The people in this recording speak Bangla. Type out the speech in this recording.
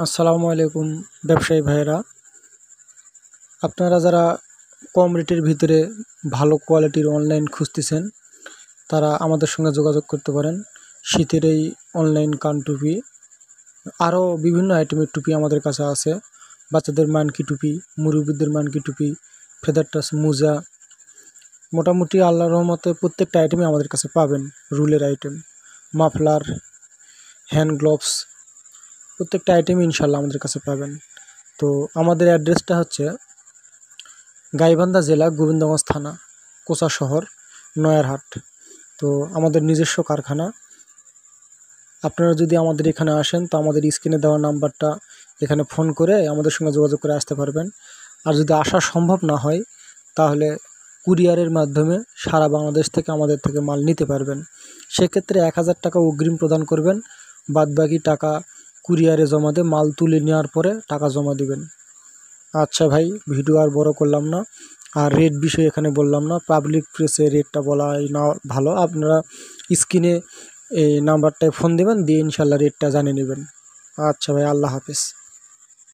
আসসালামু আলাইকুম ব্যবসায়ী ভাইয়েরা, আপনারা যারা কম রেটের ভিতরে ভালো কোয়ালিটির অনলাইন খুঁজতেছেন তারা আমাদের সঙ্গে যোগাযোগ করতে পারেন। শীতের এই অনলাইন কান টুপি, আরও বিভিন্ন আইটেমের টুপি আমাদের কাছে আছে। বাচ্চাদের মানকি টুপি, মুরব্বিদের মানকি টুপি, ফেদার টাচ মোজা, মোটামুটি আল্লাহর রহমতে প্রত্যেকটা আইটেমই আমাদের কাছে পাবেন। রুলের আইটেম, মাফলার, হ্যান্ড গ্লোভস, প্রত্যেকটা আইটেমই ইনশাল্লাহ আমাদের কাছে পাবেন। তো আমাদের অ্যাড্রেসটা হচ্ছে গাইবান্ধা জেলা, গোবিন্দগঞ্জ থানা, কোচা শহর, নয়ারহাট। তো আমাদের নিজস্ব কারখানা। আপনারা যদি আমাদের এখানে আসেন তো আমাদের স্ক্রিনে দেওয়া নাম্বারটা এখানে ফোন করে আমাদের সঙ্গে যোগাযোগ করে আসতে পারবেন। আর যদি আসা সম্ভব না হয় তাহলে কুরিয়ারের মাধ্যমে সারা বাংলাদেশ থেকে আমাদের থেকে মাল নিতে পারবেন। সেক্ষেত্রে 1000 টাকা অগ্রিম প্রদান করবেন, বাদবাকি টাকা কুরিয়ারে জমা দিয়ে মাল তুলে নেওয়ার পরে টাকা জমা দিবেন। আচ্ছা ভাই, ভিডিও আর বড় করলাম না, আর রেট বিষয়ে এখানে বললাম না, পাবলিক প্লেসে রেটটা বলা না ভালো। আপনারা স্ক্রিনে এই নাম্বারটায় ফোন দেবেন, দিয়ে ইনশাল্লাহ রেটটা জানিয়ে নেবেন। আচ্ছা ভাই, আল্লাহ হাফেজ।